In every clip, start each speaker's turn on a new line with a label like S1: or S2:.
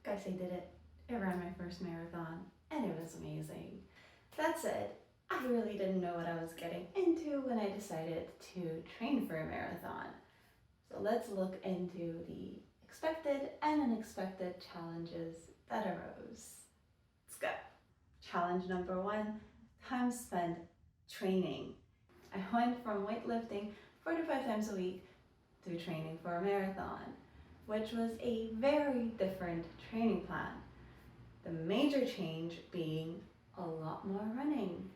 S1: Guys, I did it. I ran my first marathon and it was amazing. That said, I really didn't know what I was getting into when I decided to train for a marathon. So let's look into the expected and unexpected challenges that arose. Let's go. Challenge number one, time spent training. I went from weightlifting 45 times a week to training for a marathon, which was a very different training plan. The major change being a lot more running.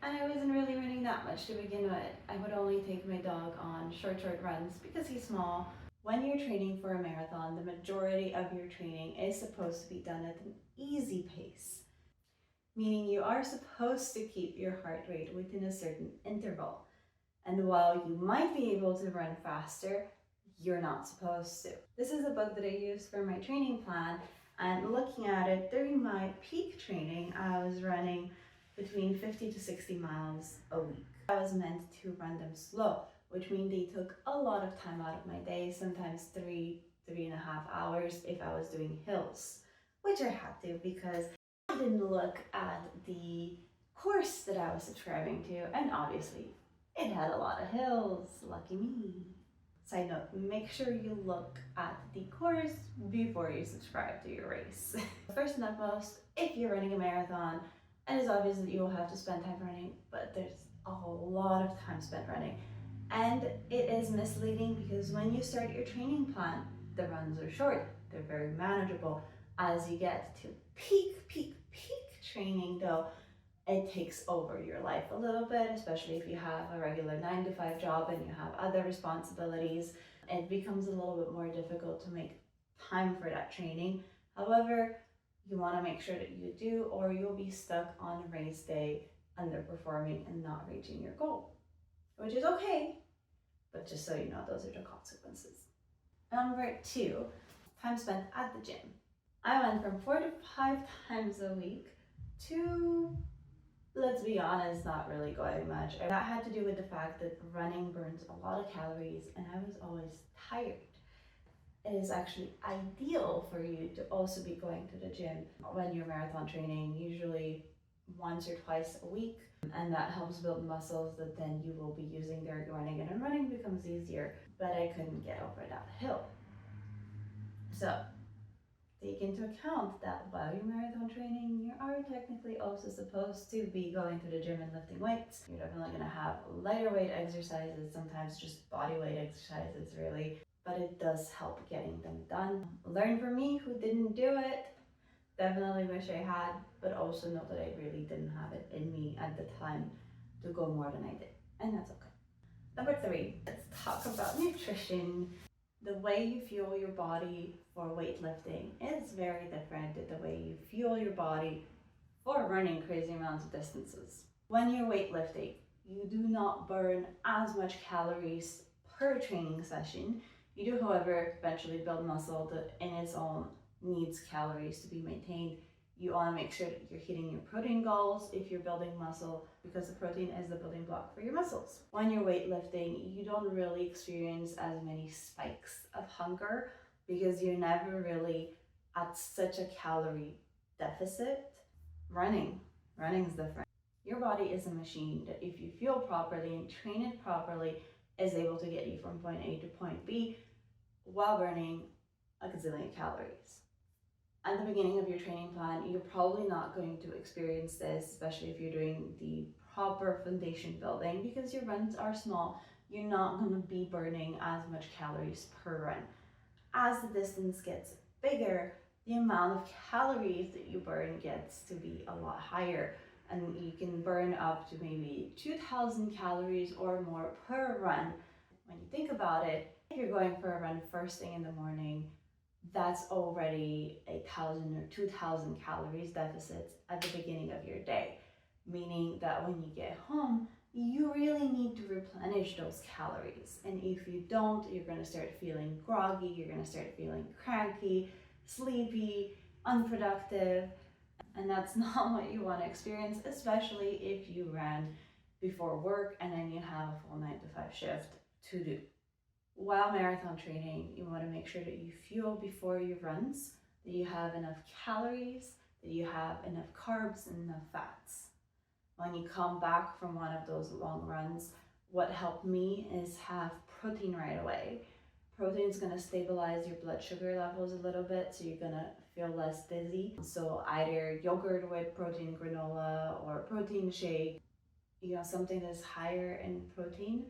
S1: And I wasn't really running that much to begin with. I would only take my dog on short runs because he's small. When you're training for a marathon, the majority of your training is supposed to be done at an easy pace, meaning you are supposed to keep your heart rate within a certain interval. And while you might be able to run faster, you're not supposed to. This is a book that I use for my training plan, and looking at it during my peak training, I was running between 50 to 60 miles a week. I was meant to run them slow, which means they took a lot of time out of my day, sometimes 3.5 hours if I was doing hills, which I had to because I didn't look at the course that I was subscribing to, and obviously it had a lot of hills, lucky me. Side note, make sure you look at the course before you subscribe to your race. First and foremost, if you're running a marathon, and it's obvious that you will have to spend time running, but there's a whole lot of time spent running. And it is misleading because when you start your training plan, the runs are short, they're very manageable. As you get to peak training though, it takes over your life a little bit, especially if you have a regular 9 to 5 job and you have other responsibilities. It becomes a little bit more difficult to make time for that training. However, you want to make sure that you do, or you'll be stuck on race day underperforming and not reaching your goal, which is okay, but just so you know, those are the consequences. Number two, time spent at the gym. I went from 4 to 5 times a week to, let's be honest, not really going much. That had to do with the fact that running burns a lot of calories and I was always tired. It is actually ideal for you to also be going to the gym when you're marathon training, usually once or twice a week, and that helps build muscles that then you will be using during running, and running becomes easier. But I couldn't get over that hill. So take into account that while you're marathon training, you are technically also supposed to be going to the gym and lifting weights. You're definitely going to have lighter weight exercises, sometimes just body weight exercises, really, but it does help getting them done. Learn from me who didn't do it. Definitely wish I had, but also know that I really didn't have it in me at the time to go more than I did, and that's okay. Number three, let's talk about nutrition. The way you fuel your body for weightlifting is very different than the way you fuel your body for running crazy amounts of distances. When you're weightlifting, you do not burn as much calories per training session. You do, however, eventually build muscle that in its own needs calories to be maintained. You want to make sure that you're hitting your protein goals if you're building muscle, because the protein is the building block for your muscles. When you're weightlifting, you don't really experience as many spikes of hunger because you're never really at such a calorie deficit. Running is different. Your body is a machine that if you fuel properly and train it properly, is able to get you from point A to point B while burning a gazillion calories. At the beginning of your training plan, you're probably not going to experience this, especially if you're doing the proper foundation building, because your runs are small. You're not going to be burning as much calories per run. As the distance gets bigger, the amount of calories that you burn gets to be a lot higher, and you can burn up to maybe 2,000 calories or more per run. When you think about it, if you're going for a run first thing in the morning, that's already 1,000 or 2,000 calories deficit at the beginning of your day, meaning that when you get home, you really need to replenish those calories. And if you don't, you're going to start feeling groggy, you're going to start feeling cranky, sleepy, unproductive, and that's not what you want to experience, especially if you ran before work and then you have a full 9 to 5 shift to do. While marathon training, you want to make sure that you fuel before your runs Did you have enough calories? Did you have enough carbs and enough fats? When you come back from one of those long runs, what helped me is have protein right away. Protein is going to stabilize your blood sugar levels a little bit, so you're going to feel less dizzy. So either yogurt with protein granola or protein shake, something that's higher in protein,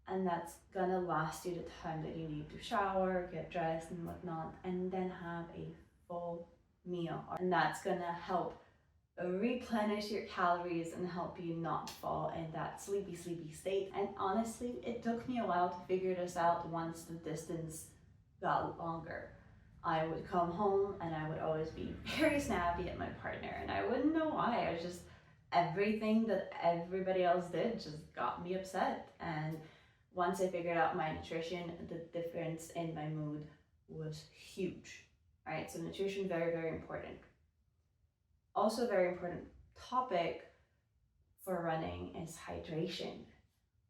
S1: and that's gonna last you the time that you need to shower, get dressed and whatnot, and then have a full meal. And that's gonna help replenish your calories and help you not fall in that sleepy state. And honestly, it took me a while to figure this out once the distance got longer. I would come home and I would always be very snappy at my partner, and I wouldn't know why. I was just, everything that everybody else did just got me upset. And once I figured out my nutrition, the difference in my mood was huge. All right, so nutrition, very, very important. Also, very important topic for running is hydration.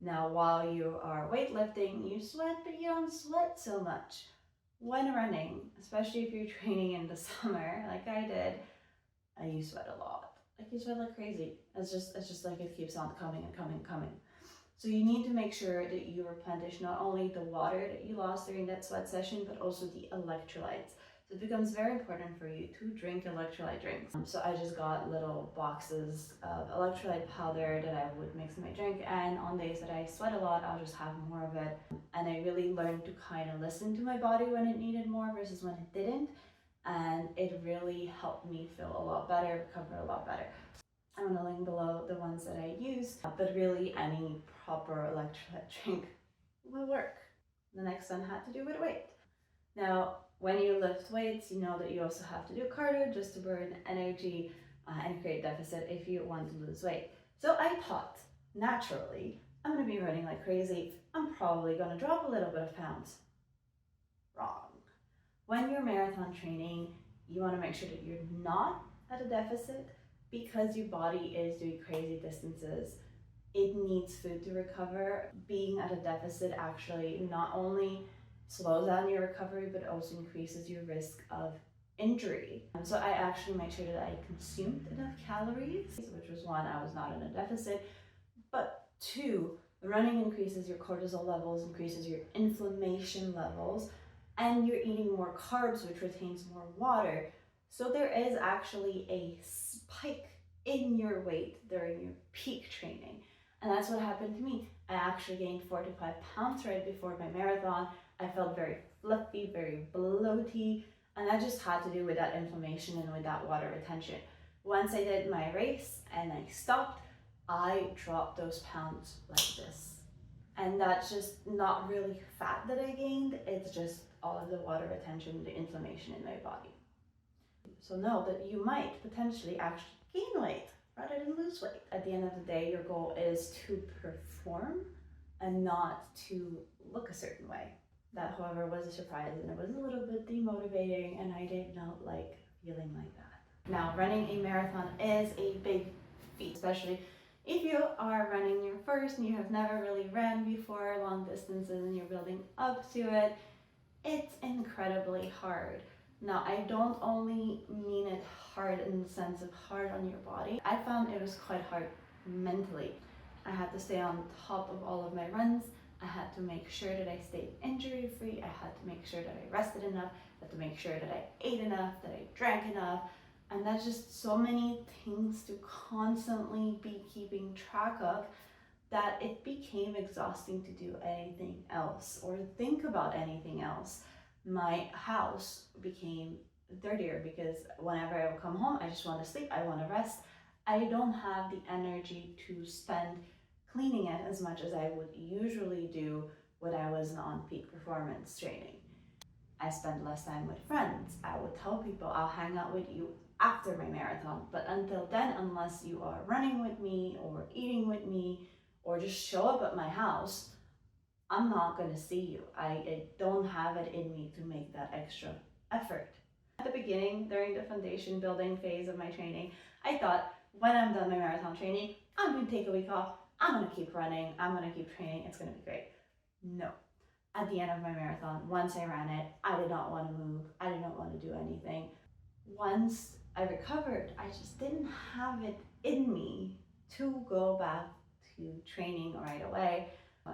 S1: Now, while you are weightlifting, you sweat, but you don't sweat so much. When running, especially if you're training in the summer, like I did, you sweat a lot. Like you sweat like crazy. It's just like it keeps on coming and coming and coming. So you need to make sure that you replenish not only the water that you lost during that sweat session, but also the electrolytes. So it becomes very important for you to drink electrolyte drinks. So I just got little boxes of electrolyte powder that I would mix in my drink, and on days that I sweat a lot, I'll just have more of it. And I really learned to kind of listen to my body when it needed more versus when it didn't. And it really helped me feel a lot better, recover a lot better. I'm gonna link below the ones that I use, but really any proper electrolyte drink will work. The next one had to do with weight. Now, when you lift weights, you know that you also have to do cardio just to burn energy and create deficit if you want to lose weight. So I thought, naturally, I'm gonna be running like crazy. I'm probably gonna drop a little bit of pounds. Wrong. When you're marathon training, you wanna make sure that you're not at a deficit, because your body is doing crazy distances. It needs food to recover. Being at a deficit actually not only slows down your recovery, but also increases your risk of injury. So I actually made sure that I consumed enough calories, which was one, I was not in a deficit, but two, running increases your cortisol levels, increases your inflammation levels, and you're eating more carbs, which retains more water. So there is actually a spike in your weight during your peak training. And that's what happened to me. I actually gained 4 to 5 pounds right before my marathon. I felt very fluffy, very bloaty, and that just had to do with that inflammation and with that water retention. Once I did my race and I stopped, I dropped those pounds like this. And that's just not really fat that I gained, it's just all of the water retention, the inflammation in my body. So know that you might potentially actually gain weight rather than lose weight. At the end of the day, your goal is to perform and not to look a certain way. That, however, was a surprise, and it was a little bit demotivating, and I did not like feeling like that. Now, running a marathon is a big feat, especially if you are running your first and you have never really ran before long distances and you're building up to it. It's incredibly hard. Now, I don't only mean it hard in the sense of hard on your body. I found it was quite hard mentally. I had to stay on top of all of my runs. I had to make sure that I stayed injury free. I had to make sure that I rested enough. I had to make sure that I ate enough, that I drank enough. And that's just so many things to constantly be keeping track of that it became exhausting to do anything else or think about anything else. My house became dirtier because whenever I would come home, I just want to sleep, I want to rest. I don't have the energy to spend cleaning it as much as I would usually do when I was on peak performance training. I spend less time with friends. I would tell people I'll hang out with you after my marathon, but until then, unless you are running with me or eating with me or just show up at my house, I'm not going to see you. I don't have it in me to make that extra effort. At the beginning, during the foundation building phase of my training, I thought when I'm done my marathon training, I'm going to take a week off. I'm going to keep running. I'm going to keep training. It's going to be great. No. At the end of my marathon, once I ran it, I did not want to move. I did not want want to do anything. Once I recovered, I just didn't have it in me to go back to training right away.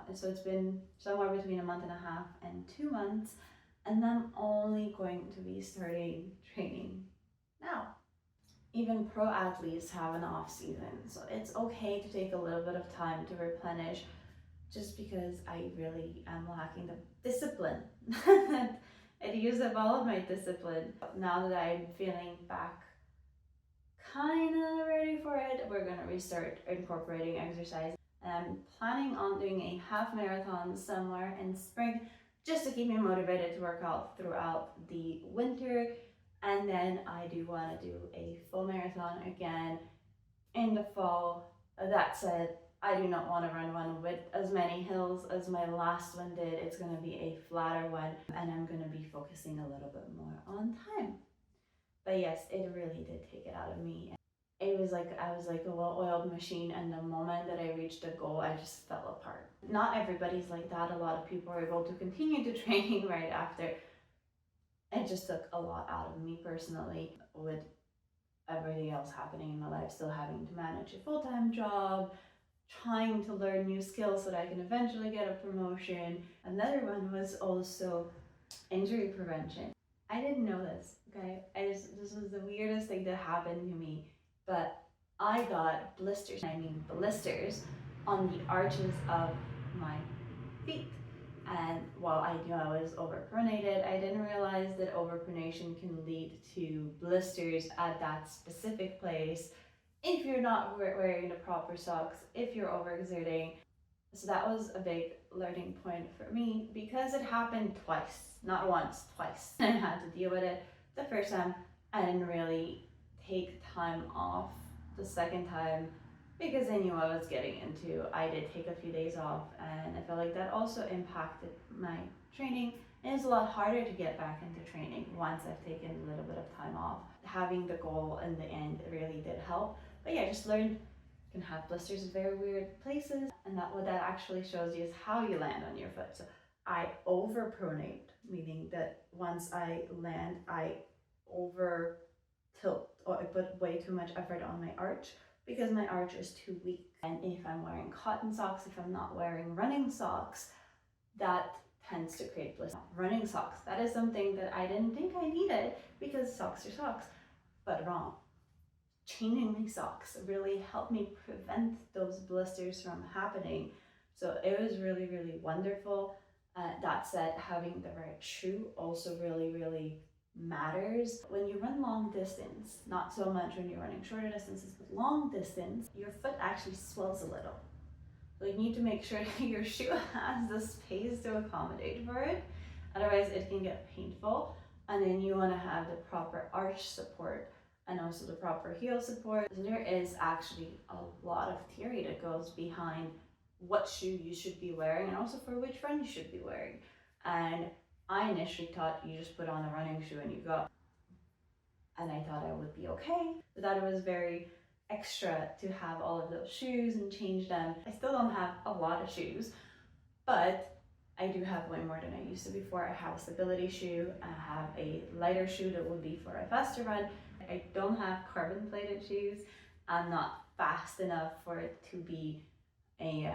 S1: And so it's been somewhere between a month and a half and 2 months, and I'm only going to be starting training now. Even pro athletes have an off season, so it's okay to take a little bit of time to replenish, just because I really am lacking the discipline. I'd used up all of my discipline. Now that I'm feeling back kind of ready for it, we're going to restart incorporating exercise. And I'm planning on doing a half marathon somewhere in spring, just to keep me motivated to work out throughout the winter. And then I do want to do a full marathon again in the fall. That said, I do not want to run one with as many hills as my last one did. It's going to be a flatter one, and I'm going to be focusing a little bit more on time. But yes, it really did take it out of me. It was like I was like a well-oiled machine, and the moment that I reached a goal, I just fell apart. Not everybody's like that. A lot of people are able to continue to training right after. It just took a lot out of me personally, with everything else happening in my life, still having to manage a full-time job, trying to learn new skills so that I can eventually get a promotion. Another one was also injury prevention. I didn't know this, okay? This was the weirdest thing that happened to me, but I got blisters, on the arches of my feet. And while I knew I was overpronated, I didn't realize that overpronation can lead to blisters at that specific place if you're not wearing the proper socks, if you're overexerting. So that was a big learning point for me, because it happened twice, not once, twice. I had to deal with it. The first time, I didn't really take time off. The second time, because I knew what I was getting into, I did take a few days off, and I felt like that also impacted my training. And it's a lot harder to get back into training once I've taken a little bit of time off. Having the goal in the end really did help. But yeah, I just learned you can have blisters in very weird places, and that what that actually shows you is how you land on your foot. So I overpronate, meaning that once I land, I over tilt, or I put way too much effort on my arch, because my arch is too weak. And if I'm wearing cotton socks, if I'm not wearing running socks, that tends to create blisters. Running socks, that is something that I didn't think I needed, because socks are socks, but wrong. Changing my socks really helped me prevent those blisters from happening. So it was really, really wonderful. That said, having the right shoe also really, really matters. When you run long distance, not so much when you're running shorter distances, but long distance, your foot actually swells a little. So you need to make sure that your shoe has the space to accommodate for it. Otherwise it can get painful. And then you want to have the proper arch support and also the proper heel support. So there is actually a lot of theory that goes behind what shoe you should be wearing, and also for which run you should be wearing. And I initially thought you just put on a running shoe and you go. And I thought I would be okay, but that it was very extra to have all of those shoes and change them. I still don't have a lot of shoes, but I do have way more than I used to before. I have a stability shoe, I have a lighter shoe that would be for a faster run. I don't have carbon plated shoes. I'm not fast enough for it to be a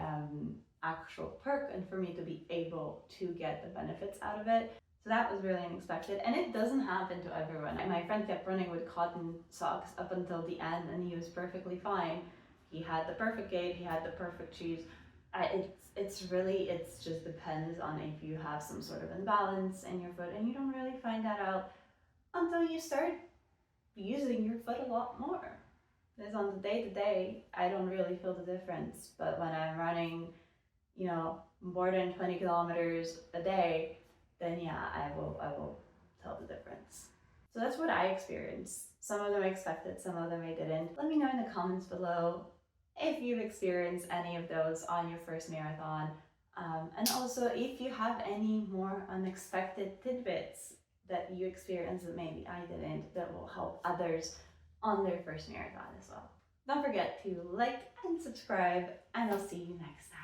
S1: actual perk and for me to be able to get the benefits out of it. So that was really unexpected, and it doesn't happen to everyone. My friend kept running with cotton socks up until the end, and he was perfectly fine. He had the perfect gait, he had the perfect shoes. It just depends on if you have some sort of imbalance in your foot, and you don't really find that out until you start using your foot a lot more. Because on the day-to-day, I don't really feel the difference, but when I'm running, more than 20 kilometers a day, then yeah, I will tell the difference. So that's what I experienced. Some of them I expected, some of them I didn't. Let me know in the comments below if you've experienced any of those on your first marathon. And also if you have any more unexpected tidbits that you experienced that maybe I didn't, that will help others on their first marathon as well. Don't forget to like and subscribe, and I'll see you next time.